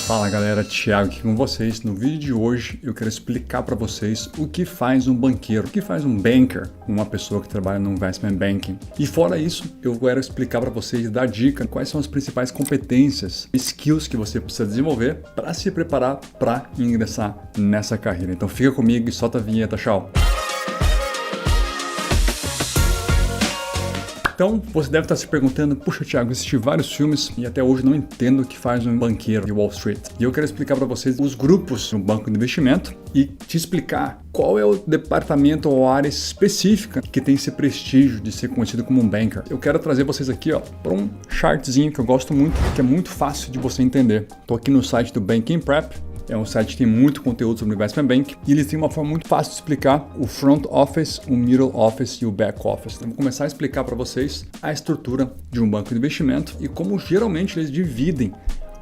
Fala galera, Thiago aqui com vocês. No vídeo de hoje eu quero explicar para vocês o que faz um banqueiro, o que faz um banker, uma pessoa que trabalha no investment banking. E fora isso, eu quero explicar para vocês e dar dica quais são as principais competências, skills que você precisa desenvolver para se preparar para ingressar nessa carreira. Então fica comigo e solta a vinheta, tchau! Então, você deve estar se perguntando, puxa Thiago, assisti vários filmes e até hoje não entendo o que faz um banqueiro de Wall Street. E eu quero explicar para vocês os grupos no banco de investimento e te explicar qual é o departamento ou área específica que tem esse prestígio de ser conhecido como um banker. Eu quero trazer vocês aqui para um chartzinho que eu gosto muito, que é muito fácil de você entender. Estou aqui no site do Banking Prep. É um site que tem muito conteúdo sobre o Investment Bank e eles têm uma forma muito fácil de explicar o Front Office, o Middle Office e o Back Office. Então, vou começar a explicar para vocês a estrutura de um banco de investimento e como geralmente eles dividem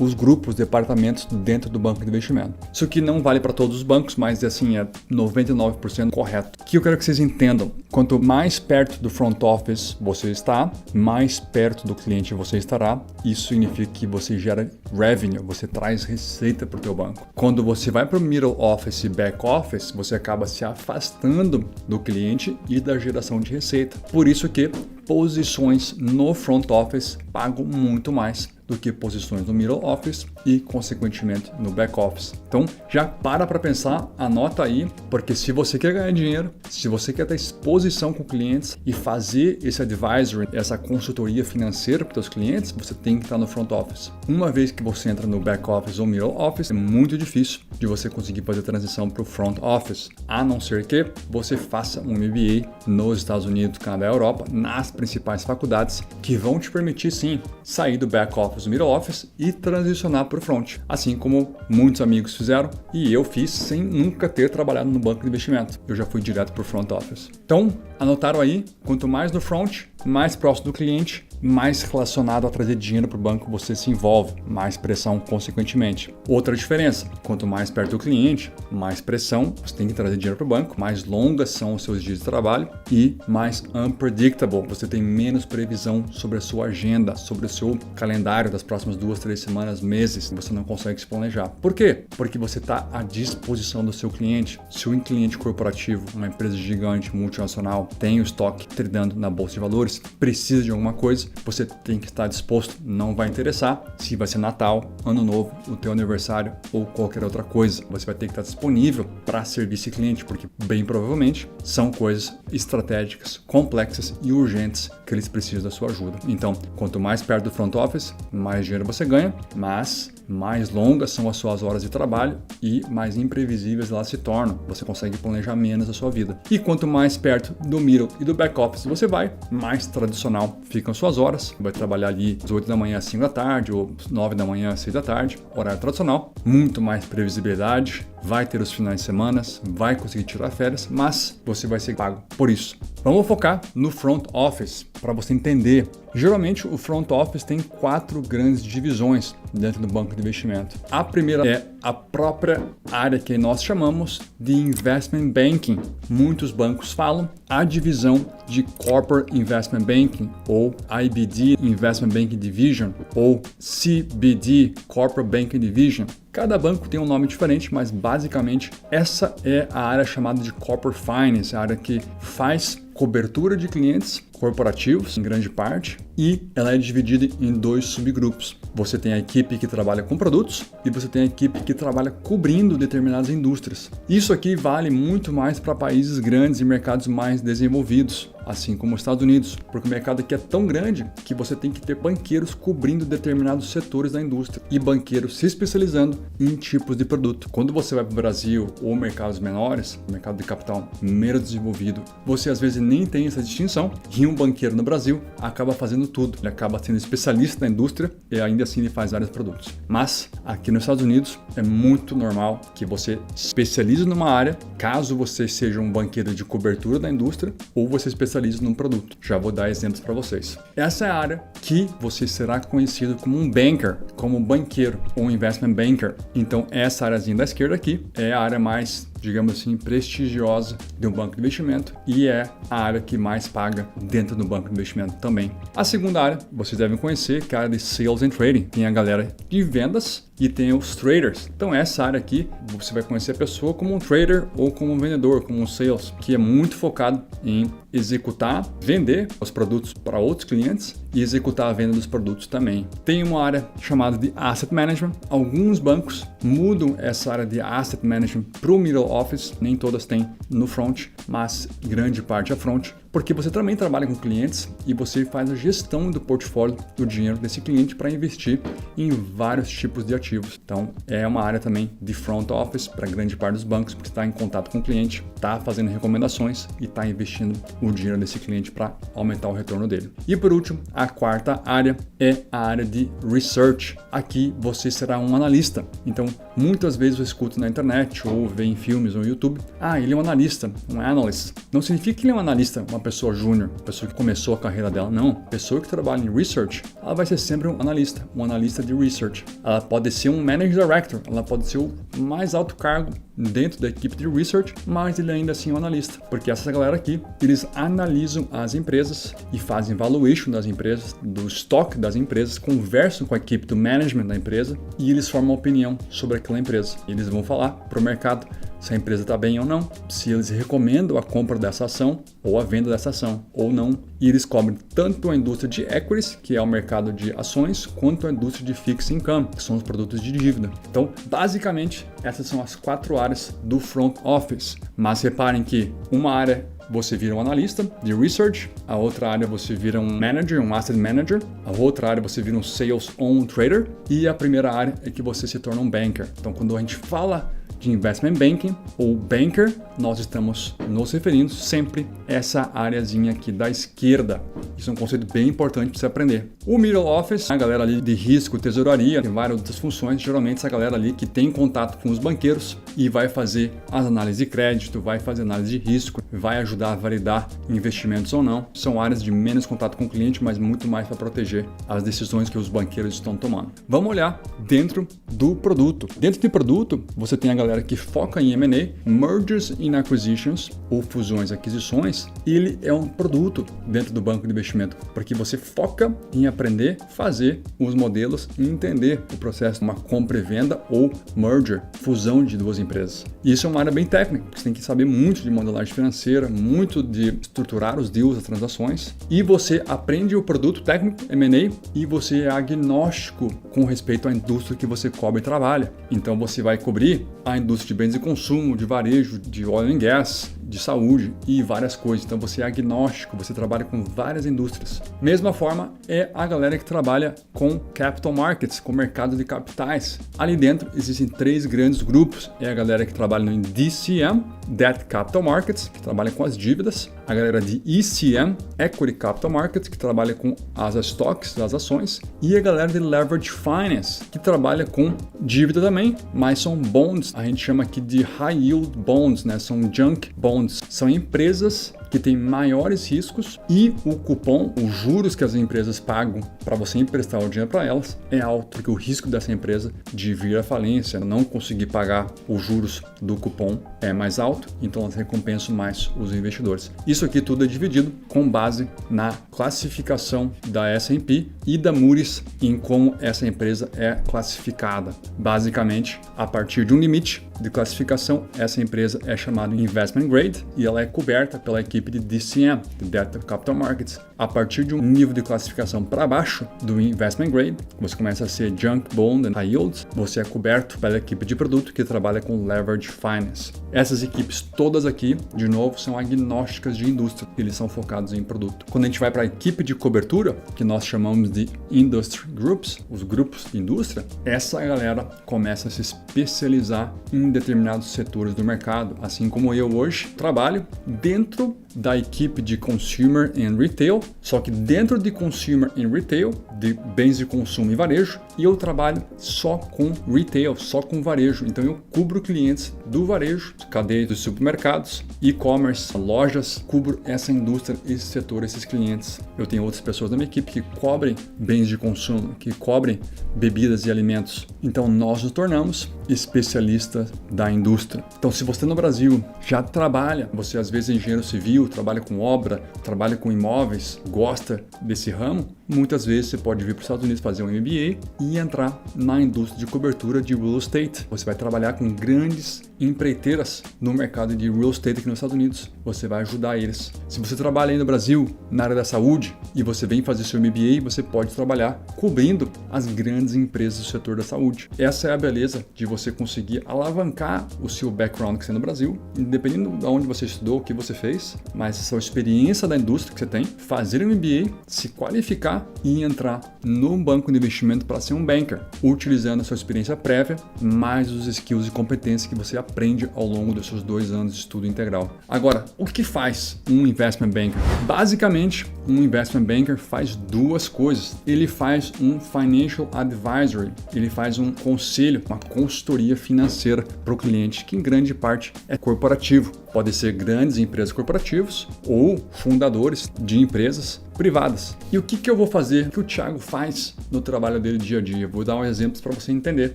os grupos, departamentos dentro do banco de investimento. Isso aqui não vale para todos os bancos, mas assim é 99% correto. O que eu quero que vocês entendam, quanto mais perto do front office você está, mais perto do cliente você estará. Isso significa que você gera revenue, você traz receita para o teu banco. Quando você vai para o middle office e back office, você acaba se afastando do cliente e da geração de receita. Por isso que posições no front office pagam muito mais do que posições no middle office e, consequentemente, no back office. Então, já para pensar, anota aí, porque se você quer ganhar dinheiro, se você quer ter exposição com clientes e fazer esse advisory, essa consultoria financeira para os seus clientes, você tem que estar no front office. Uma vez que você entra no back office ou middle office, é muito difícil de você conseguir fazer a transição para o front office, a não ser que você faça um MBA nos Estados Unidos, Canadá e Europa, nas principais faculdades, que vão te permitir, sim, sair do back office, do middle office e transicionar para o front, assim como muitos amigos fizeram e eu fiz sem nunca ter trabalhado no banco de investimento. Eu já fui direto para o front office. Então, anotaram aí, quanto mais no front, mais próximo do cliente, mais relacionado a trazer dinheiro para o banco você se envolve, mais pressão consequentemente. Outra diferença, quanto mais perto do cliente, mais pressão, você tem que trazer dinheiro para o banco, mais longas são os seus dias de trabalho e mais unpredictable, você tem menos previsão sobre a sua agenda, sobre o seu calendário das próximas 2, 3 semanas, meses, você não consegue se planejar. Por quê? Porque você está à disposição do seu cliente. Se um cliente corporativo, uma empresa gigante, multinacional, tem o estoque tradando na bolsa de valores, precisa de alguma coisa, você tem que estar disposto, não vai interessar se vai ser Natal, Ano Novo, o teu aniversário ou qualquer outra coisa. Você vai ter que estar disponível para servir esse cliente, porque bem provavelmente são coisas estratégicas, complexas e urgentes que eles precisam da sua ajuda. Então, quanto mais perto do front office, mais dinheiro você ganha, mas mais longas são as suas horas de trabalho e mais imprevisíveis elas se tornam. Você consegue planejar menos a sua vida. E quanto mais perto do middle e do back office você vai, mais tradicional ficam suas horas. Vai trabalhar ali às 8 da manhã às 5 da tarde ou 9 da manhã às 6 da tarde, horário tradicional. Muito mais previsibilidade, vai ter os finais de semana, vai conseguir tirar férias, mas você vai ser pago por isso. Vamos focar no front office para você entender. Geralmente o front office tem 4 grandes divisões dentro do banco de investimento. A primeira é a própria área que nós chamamos de Investment Banking. Muitos bancos falam a divisão de Corporate Investment Banking ou IBD Investment Banking Division ou CBD Corporate Banking Division. Cada banco tem um nome diferente, mas basicamente essa é a área chamada de Corporate Finance, a área que faz cobertura de clientes corporativos, em grande parte, e ela é dividida em 2 subgrupos. Você tem a equipe que trabalha com produtos e você tem a equipe que trabalha cobrindo determinadas indústrias. Isso aqui vale muito mais para países grandes e mercados mais desenvolvidos, assim como os Estados Unidos, porque o mercado aqui é tão grande que você tem que ter banqueiros cobrindo determinados setores da indústria e banqueiros se especializando em tipos de produto. Quando você vai para o Brasil ou mercados menores, mercado de capital menos desenvolvido, você às vezes nem tem essa distinção e um banqueiro no Brasil acaba fazendo tudo. Ele acaba sendo especialista na indústria e ainda assim ele faz vários produtos. Mas aqui nos Estados Unidos é muito normal que você especialize numa área, caso você seja um banqueiro de cobertura da indústria ou você especialize num produto. Já vou dar exemplos para vocês. Essa é a área que você será conhecido como um banker, como um banqueiro ou um investment banker. Então essa áreazinha da esquerda aqui é a área mais digamos assim, prestigiosa de um banco de investimento e é a área que mais paga dentro do banco de investimento também. A segunda área, vocês devem conhecer, que é a área de Sales and Trading. Tem a galera de vendas e tem os traders. Então essa área aqui, você vai conhecer a pessoa como um trader ou como um vendedor, como um sales, que é muito focado em executar, vender os produtos para outros clientes e executar a venda dos produtos também. Tem uma área chamada de Asset Management. Alguns bancos mudam essa área de Asset Management para o Middle Office, nem todas têm no front, mas grande parte é front, porque você também trabalha com clientes e você faz a gestão do portfólio do dinheiro desse cliente para investir em vários tipos de ativos. Então, é uma área também de front office para grande parte dos bancos, porque está em contato com o cliente, está fazendo recomendações e está investindo o dinheiro desse cliente para aumentar o retorno dele. E por último, a quarta área é a área de research. Aqui você será um analista. Então, muitas vezes eu escuto na internet ou vejo em filmes ou no YouTube, ele é um analista, um analyst. Não significa que ele é um analista, uma pessoa júnior, uma pessoa que começou a carreira dela. Não, a pessoa que trabalha em research, ela vai ser sempre um analista de research. Ela pode ser um manager director, ela pode ser o mais alto cargo dentro da equipe de research, mas ele ainda assim é um analista, porque essa galera aqui, eles analisam as empresas e fazem valuation das empresas, do estoque das empresas, conversam com a equipe do management da empresa e eles formam uma opinião sobre aquela empresa. Eles vão falar para o mercado se a empresa está bem ou não, se eles recomendam a compra dessa ação ou a venda dessa ação ou não. E eles cobrem tanto a indústria de equities, que é o mercado de ações, quanto a indústria de fixed income, que são os produtos de dívida. Então, basicamente, essas são as 4 áreas do front office. Mas reparem que uma área você vira um analista de research, a outra área você vira um manager, um asset manager, a outra área você vira um sales ou um trader e a primeira área é que você se torna um banker. Então, quando a gente fala de investment banking ou banker, nós estamos nos referindo sempre a essa areazinha aqui da esquerda. Isso é um conceito bem importante para você aprender. O middle office, a galera ali de risco, tesouraria, tem várias outras funções, geralmente essa galera ali que tem contato com os banqueiros e vai fazer as análises de crédito, vai fazer análise de risco, vai ajudar a validar investimentos ou não. São áreas de menos contato com o cliente, mas muito mais para proteger as decisões que os banqueiros estão tomando. Vamos olhar dentro do produto. Dentro do produto, você tem a galera que foca em M&A, Mergers and Acquisitions, ou fusões e aquisições. Ele é um produto dentro do banco de investimento, porque você foca em aprender, fazer os modelos e entender o processo de uma compra e venda ou merger, fusão de duas empresas. E isso é uma área bem técnica, você tem que saber muito de modelagem financeira, muito de estruturar os deals, as transações, e você aprende o produto técnico, M&A, e você é agnóstico com respeito à indústria que você cobre e trabalha. Então você vai cobrir a indústria de bens de consumo, de varejo, de oil and gas, de saúde e várias coisas. Então você é agnóstico, você trabalha com várias indústrias. Mesma forma é a galera que trabalha com capital markets, com mercado de capitais. Ali dentro existem 3 grandes grupos. É a galera que trabalha no DCM, Debt Capital Markets, que trabalha com as dívidas. A galera de ECM, Equity Capital Markets, que trabalha com as stocks, as ações. E a galera de Leverage Finance, que trabalha com dívida também, mas são bonds. A gente chama aqui de High Yield Bonds, né? São junk bonds. São empresas que têm maiores riscos e o cupom, os juros que as empresas pagam para você emprestar o dinheiro para elas é alto, porque o risco dessa empresa de vir à falência, não conseguir pagar os juros do cupom é mais alto, então elas recompensam mais os investidores. Isso aqui tudo é dividido com base na classificação da S&P e da Moody's em como essa empresa é classificada. Basicamente, a partir de um limite de classificação, essa empresa é chamada Investment Grade e ela é coberta pela equipe de DCM, de Debt Capital Markets. A partir de um nível de classificação para baixo do Investment Grade, você começa a ser Junk Bond and High Yields, você é coberto pela equipe de produto que trabalha com Leverage Finance. Essas equipes todas aqui, de novo, são agnósticas de indústria, eles são focados em produto. Quando a gente vai para a equipe de cobertura, que nós chamamos de Industry Groups, os grupos de indústria, essa galera começa a se especializar em determinados setores do mercado, assim como eu hoje trabalho dentro da equipe de Consumer and Retail, só que dentro de Consumer and Retail, de bens de consumo e varejo, e eu trabalho só com retail, só com varejo. Então eu cubro clientes do varejo, cadeia dos supermercados, e-commerce, lojas, cubro essa indústria, esse setor, esses clientes. Eu tenho outras pessoas da minha equipe que cobrem bens de consumo, que cobrem bebidas e alimentos. Então nós nos tornamos especialistas da indústria. Então se você no Brasil já trabalha, você às vezes é engenheiro civil, trabalha com obra, trabalha com imóveis, gosta desse ramo, muitas vezes você pode vir para os Estados Unidos fazer um MBA e entrar na indústria de cobertura de real estate. Você vai trabalhar com grandes empreiteiras no mercado de real estate aqui nos Estados Unidos. Você vai ajudar eles. Se você trabalha aí no Brasil, na área da saúde, e você vem fazer seu MBA, você pode trabalhar cobrindo as grandes empresas do setor da saúde. Essa é a beleza de você conseguir alavancar o seu background que você tem no Brasil, independente de onde você estudou, o que você fez, mas a sua experiência da indústria que você tem, fazer um MBA, se qualificar e entrar no banco de investimento para ser um banker, utilizando a sua experiência prévia, mais os skills e competências que você aprende ao longo dos seus 2 anos de estudo integral. Agora, o que faz um investment banker? Basicamente, um investment banker faz 2 coisas. Ele faz um financial advisory, ele faz um conselho, uma consultoria financeira para o cliente, que em grande parte é corporativo. Pode ser grandes empresas corporativas ou fundadores de empresas privadas. E o que eu vou fazer? O que o Thiago faz no trabalho dele dia a dia? Vou dar um exemplo para você entender.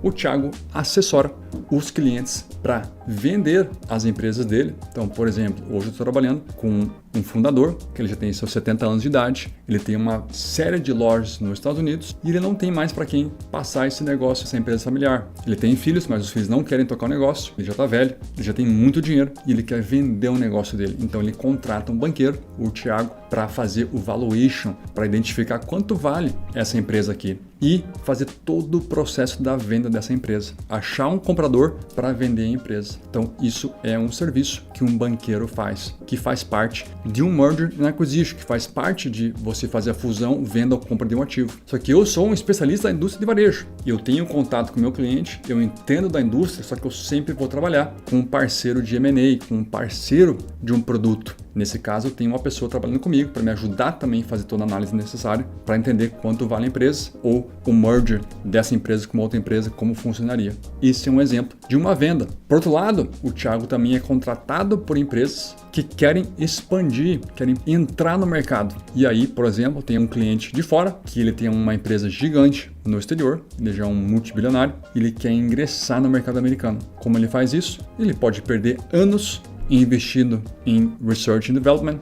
O Thiago assessora os clientes para vender as empresas dele. Então, por exemplo, hoje eu estou trabalhando com um fundador, que ele já tem seus 70 anos de idade, ele tem uma série de lojas nos Estados Unidos e ele não tem mais para quem passar esse negócio, essa empresa familiar. Ele tem filhos, mas os filhos não querem tocar o negócio, ele já está velho, ele já tem muito dinheiro e ele quer vender o negócio dele. Então ele contrata um banqueiro, o Thiago, para fazer o valuation, para identificar quanto vale essa empresa aqui e fazer todo o processo da venda dessa empresa. Achar um comprador para vender a empresa. Então isso é um serviço que um banqueiro faz, que faz parte de um merger and acquisition, que faz parte de você fazer a fusão, venda ou compra de um ativo. Só que eu sou um especialista da indústria de varejo. Eu tenho contato com o meu cliente, eu entendo da indústria, só que eu sempre vou trabalhar com um parceiro de M&A, com um parceiro de um produto. Nesse caso, eu tenho uma pessoa trabalhando comigo para me ajudar também a fazer toda a análise necessária para entender quanto vale a empresa ou o merger dessa empresa com uma outra empresa, como funcionaria. Esse é um exemplo de uma venda. Por outro lado, o Thiago também é contratado por empresas que querem expandir, querem entrar no mercado. E aí, por exemplo, tem um cliente de fora, que ele tem uma empresa gigante no exterior, ele já é um multibilionário, ele quer ingressar no mercado americano. Como ele faz isso? Ele pode perder anos investindo em Research and Development,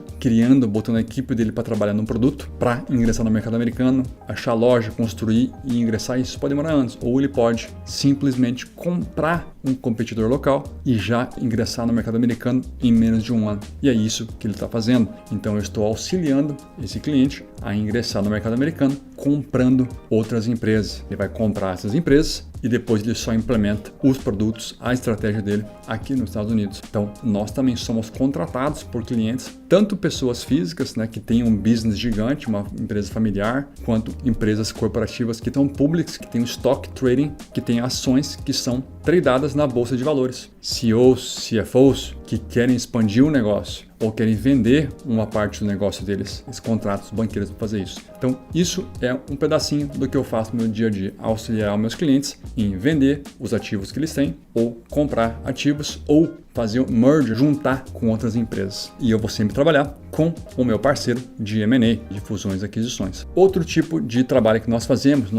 botando a equipe dele para trabalhar num produto, para ingressar no mercado americano, achar loja, construir e ingressar. Isso pode demorar anos. Ou ele pode simplesmente comprar um competidor local e já ingressar no mercado americano em menos de 1 ano. E é isso que ele está fazendo. Então eu estou auxiliando esse cliente a ingressar no mercado americano comprando outras empresas. Ele vai comprar essas empresas e depois ele só implementa os produtos, a estratégia dele aqui nos Estados Unidos. Então nós também somos contratados por clientes, tanto pessoas físicas, né, que têm um business gigante, uma empresa familiar, quanto empresas corporativas que estão públicas, que têm um stock trading, que têm ações que são tradeadas na bolsa de valores. CEOs, CFOs que querem expandir o negócio ou querem vender uma parte do negócio deles, eles contratam os banqueiros para fazer isso. Então, isso é um pedacinho do que eu faço no meu dia a dia, auxiliar meus clientes em vender os ativos que eles têm, ou comprar ativos, ou fazer o merger, juntar com outras empresas. E eu vou sempre trabalhar com o meu parceiro de M&A, de fusões e aquisições. Outro tipo de trabalho que nós fazemos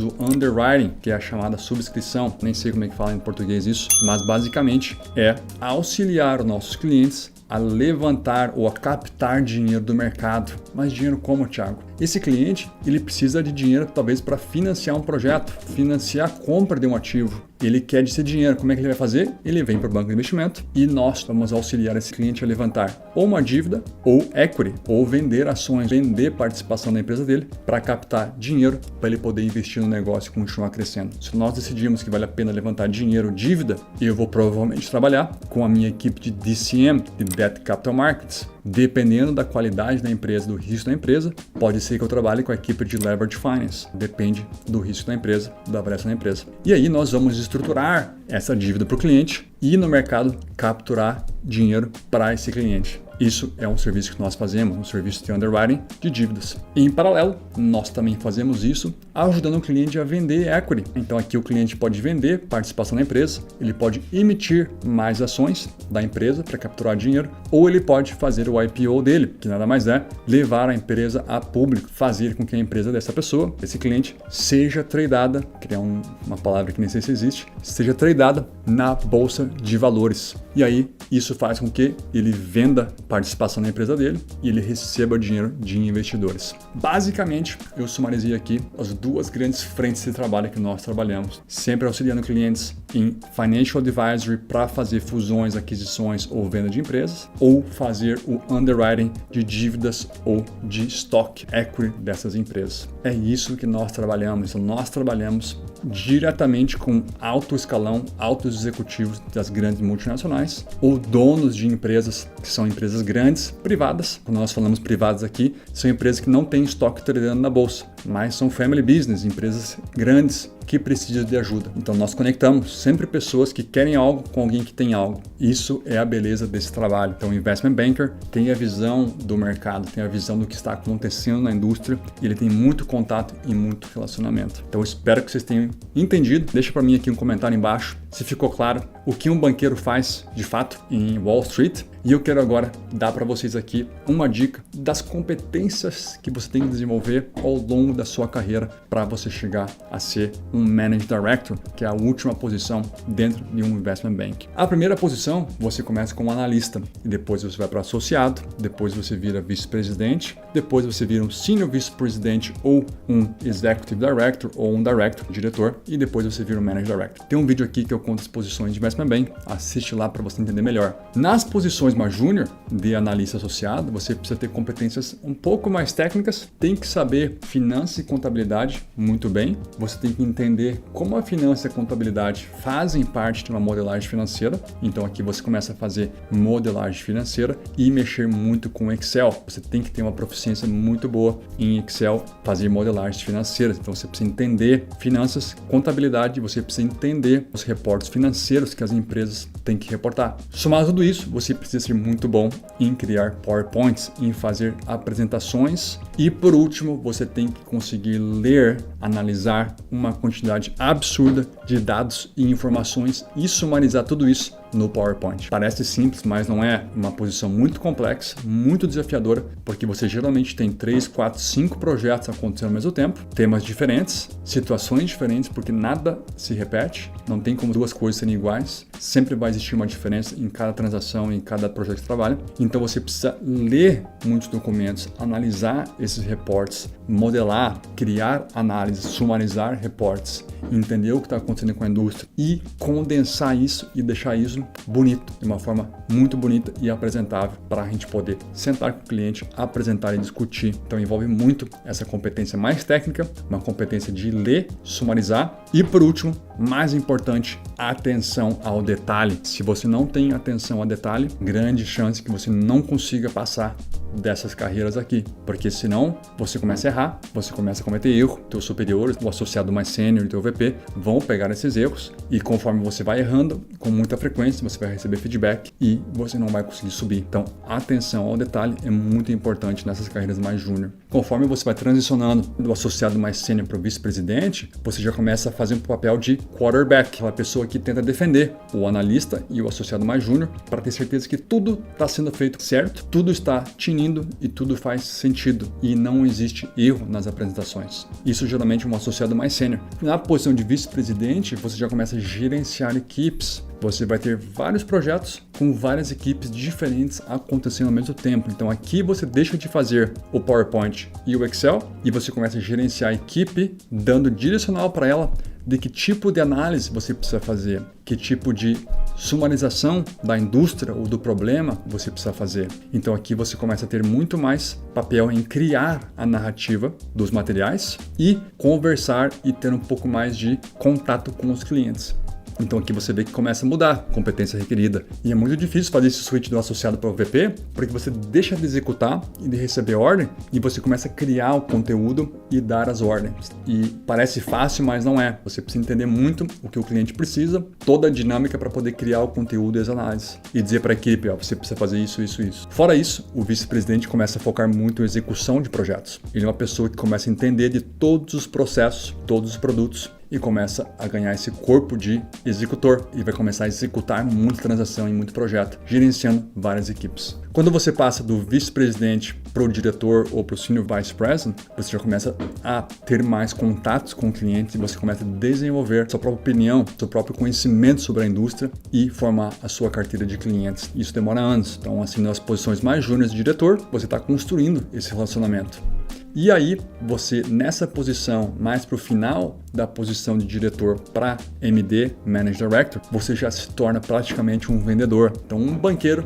o underwriting, que é a chamada subscrição, nem sei como é que fala em português isso, mas basicamente é auxiliar os nossos clientes a levantar ou a captar dinheiro do mercado. Mas dinheiro como, Thiago? Esse cliente, ele precisa de dinheiro talvez para financiar um projeto, financiar a compra de um ativo. Ele quer esse dinheiro. Como é que ele vai fazer? Ele vem para o banco de investimento e nós vamos auxiliar esse cliente a levantar ou uma dívida ou equity, ou vender ações, vender participação da empresa dele para captar dinheiro para ele poder investir no negócio e continuar crescendo. Se nós decidimos que vale a pena levantar dinheiro, dívida, eu vou provavelmente trabalhar com a minha equipe de DCM, de Debt Capital Markets. Dependendo da qualidade da empresa, do risco da empresa, pode ser que eu trabalhe com a equipe de Leverage Finance. Depende do risco da empresa, da avaliação da empresa. E aí nós vamos estruturar essa dívida para o cliente e no mercado capturar dinheiro para esse cliente. Isso é um serviço que nós fazemos, um serviço de underwriting de dívidas. E, em paralelo, nós também fazemos isso ajudando o cliente a vender equity. Então aqui o cliente pode vender participação na empresa, ele pode emitir mais ações da empresa para capturar dinheiro, ou ele pode fazer o IPO dele, que nada mais é levar a empresa a público, fazer com que a empresa dessa pessoa, desse cliente, seja tradada, criar uma palavra que nem sei se existe, seja tradada na bolsa de valores. E aí isso faz com que ele venda participação na empresa dele e ele receba dinheiro de investidores. Basicamente, eu sumarizei aqui as duas grandes frentes de trabalho que nós trabalhamos, sempre auxiliando clientes em financial advisory para fazer fusões, aquisições ou venda de empresas, ou fazer o underwriting de dívidas ou de stock equity dessas empresas. É isso que nós trabalhamos. Então, nós trabalhamos diretamente com alto escalão, altos executivos das grandes multinacionais ou donos de empresas que são empresas grandes, privadas. Quando nós falamos privadas aqui, são empresas que não têm estoque tradando na bolsa, mas são family business, empresas grandes que precisam de ajuda. Então nós conectamos sempre pessoas que querem algo com alguém que tem algo. Isso é a beleza desse trabalho. Então o Investment Banker tem a visão do mercado, tem a visão do que está acontecendo na indústria e ele tem muito contato e muito relacionamento. Então eu espero que vocês tenham entendido. Deixa para mim aqui um comentário embaixo se ficou claro o que um banqueiro faz de fato em Wall Street. E eu quero agora dar para vocês aqui uma dica das competências que você tem que desenvolver ao longo da sua carreira para você chegar a ser um Managing Director, que é a última posição dentro de um Investment Bank. A primeira posição, você começa como analista, e depois você vai para associado, depois você vira vice-presidente, depois você vira um Senior Vice-Presidente ou um Executive Director ou um Director, diretor, e depois você vira um Managing Director. Tem um vídeo aqui que eu conto as posições de Investment Bank, assiste lá para você entender melhor. Nas posições mais júnior de analista associado, você precisa ter competências um pouco mais técnicas, tem que saber finança e contabilidade muito bem, você tem que entender como a finança e a contabilidade fazem parte de uma modelagem financeira, então aqui você começa a fazer modelagem financeira e mexer muito com Excel, você tem que ter uma proficiência muito boa em Excel, fazer modelagens financeiras, então você precisa entender finanças, contabilidade, você precisa entender os reportes financeiros que as empresas têm que reportar. Somado a tudo isso, você precisa ser muito bom em criar PowerPoints, em fazer apresentações e, por último, você tem que conseguir ler, analisar uma quantidade absurda de dados e informações e sumarizar tudo isso no PowerPoint. Parece simples, mas não é. Uma posição muito complexa, muito desafiadora, porque você geralmente tem 3, 4, 5 projetos acontecendo ao mesmo tempo, temas diferentes, situações diferentes, porque nada se repete, não tem como duas coisas serem iguais, sempre vai existir uma diferença em cada transação, em cada projeto de trabalho. Então você precisa ler muitos documentos, analisar esses reportes, modelar, criar análises, sumarizar reportes, entender o que está acontecendo com a indústria e condensar isso e deixar isso bonito, de uma forma muito bonita e apresentável para a gente poder sentar com o cliente, apresentar e discutir. Então envolve muito essa competência mais técnica, uma competência de ler, sumarizar e, por último, mais importante, atenção ao detalhe. Se você não tem atenção ao detalhe, grande chance que você não consiga passar dessas carreiras aqui, porque senão você começa a errar, você começa a cometer erro, teus superiores, o associado mais sênior e teu VP vão pegar esses erros e conforme você vai errando com muita frequência, você vai receber feedback e você não vai conseguir subir. Então, atenção ao detalhe é muito importante nessas carreiras mais júnior. Conforme você vai transicionando do associado mais sênior para o vice-presidente, você já começa a fazer um papel de quarterback, aquela pessoa que tenta defender o analista e o associado mais júnior para ter certeza que tudo está sendo feito certo, tudo está tinindo e tudo faz sentido e não existe erro nas apresentações. Isso geralmente é um associado mais sênior. Na posição de vice-presidente, você já começa a gerenciar equipes. Você vai ter vários projetos com várias equipes diferentes acontecendo ao mesmo tempo. Então aqui você deixa de fazer o PowerPoint e o Excel e você começa a gerenciar a equipe, dando direcional para ela de que tipo de análise você precisa fazer, que tipo de sumarização da indústria ou do problema você precisa fazer. Então aqui você começa a ter muito mais papel em criar a narrativa dos materiais e conversar e ter um pouco mais de contato com os clientes. Então aqui você vê que começa a mudar a competência requerida. E é muito difícil fazer esse switch do associado para o VP, porque você deixa de executar e de receber ordem e você começa a criar o conteúdo e dar as ordens. E parece fácil, mas não é. Você precisa entender muito o que o cliente precisa, toda a dinâmica para poder criar o conteúdo e as análises. E dizer para a equipe, ó, você precisa fazer isso, isso, isso. Fora isso, o vice-presidente começa a focar muito em execução de projetos. Ele é uma pessoa que começa a entender de todos os processos, todos os produtos, e começa a ganhar esse corpo de executor e vai começar a executar muita transação e muito projeto, gerenciando várias equipes. Quando você passa do vice-presidente para o diretor ou para o senior vice president, você já começa a ter mais contatos com o cliente e você começa a desenvolver sua própria opinião, seu próprio conhecimento sobre a indústria e formar a sua carteira de clientes. Isso demora anos. Então, assim, nas posições mais júniores de diretor, você está construindo esse relacionamento. E aí, você nessa posição, mais para o final da posição de diretor para MD, Manager Director, você já se torna praticamente um vendedor. Então, um banqueiro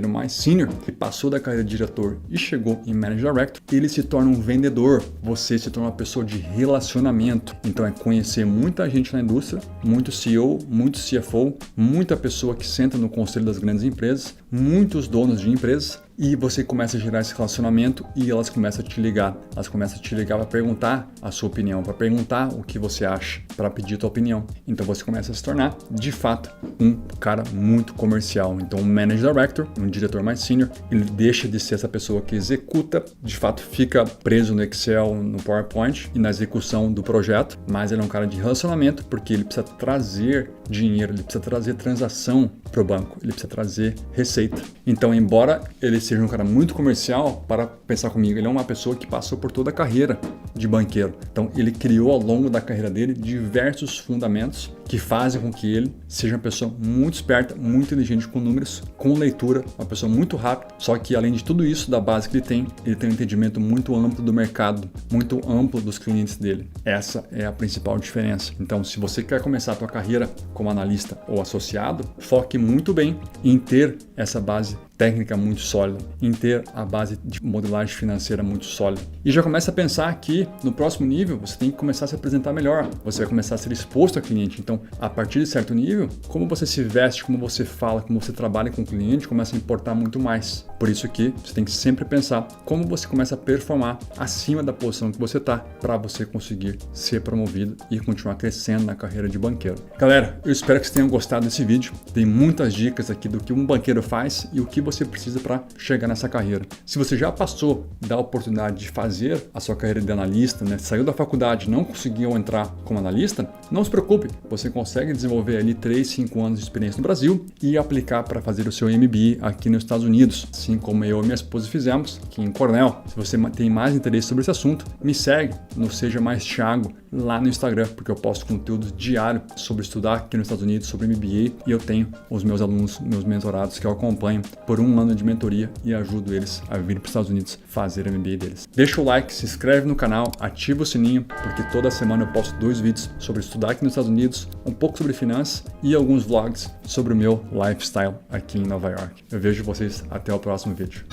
mais senior, que passou da carreira de diretor e chegou em Manager Director, ele se torna um vendedor. Você se torna uma pessoa de relacionamento. Então, é conhecer muita gente na indústria, muito CEO, muito CFO, muita pessoa que senta no conselho das grandes empresas, muitos donos de empresas, e você começa a gerar esse relacionamento e elas começam a te ligar. Elas começam a te ligar para perguntar a sua opinião, para perguntar o que você acha, para pedir a tua opinião. Então você começa a se tornar, de fato, um cara muito comercial. Então um Manager Director, um diretor mais senior, ele deixa de ser essa pessoa que executa, de fato fica preso no Excel, no PowerPoint e na execução do projeto, mas ele é um cara de relacionamento porque ele precisa trazer dinheiro, ele precisa trazer transação para o banco, ele precisa trazer receita. Então, embora ele seja um cara muito comercial, para pensar comigo, ele é uma pessoa que passou por toda a carreira de banqueiro. Então, ele criou ao longo da carreira dele diversos fundamentos que fazem com que ele seja uma pessoa muito esperta, muito inteligente com números, com leitura, uma pessoa muito rápida. Só que, além de tudo isso, da base que ele tem um entendimento muito amplo do mercado, muito amplo dos clientes dele. Essa é a principal diferença. Então, se você quer começar a sua carreira como analista ou associado, foque muito bem em ter essa base técnica muito sólida, em ter a base de modelagem financeira muito sólida. E já começa a pensar que no próximo nível você tem que começar a se apresentar melhor, você vai começar a ser exposto ao cliente. Então, a partir de certo nível, como você se veste, como você fala, como você trabalha com o cliente, começa a importar muito mais. Por isso que você tem que sempre pensar como você começa a performar acima da posição que você está, para você conseguir ser promovido e continuar crescendo na carreira de banqueiro. Galera, eu espero que vocês tenham gostado desse vídeo. Tem muitas dicas aqui do que um banqueiro faz e o que você precisa para chegar nessa carreira. Se você já passou da oportunidade de fazer a sua carreira de analista, né, saiu da faculdade e não conseguiu entrar como analista, não se preocupe, você consegue desenvolver ali 3, 5 anos de experiência no Brasil e aplicar para fazer o seu MBA aqui nos Estados Unidos, assim como eu e minha esposa fizemos aqui em Cornell. Se você tem mais interesse sobre esse assunto, me segue no Seja Mais Thiago lá no Instagram, porque eu posto conteúdo diário sobre estudar aqui nos Estados Unidos, sobre MBA, e eu tenho os meus alunos, meus mentorados que eu acompanho por um ano de mentoria e ajudo eles a vir para os Estados Unidos fazer o MBA deles. Deixa o like, se inscreve no canal, ativa o sininho, porque toda semana eu posto 2 vídeos sobre estudar aqui nos Estados Unidos, um pouco sobre finanças e alguns vlogs sobre o meu lifestyle aqui em Nova York. Eu vejo vocês até o próximo vídeo.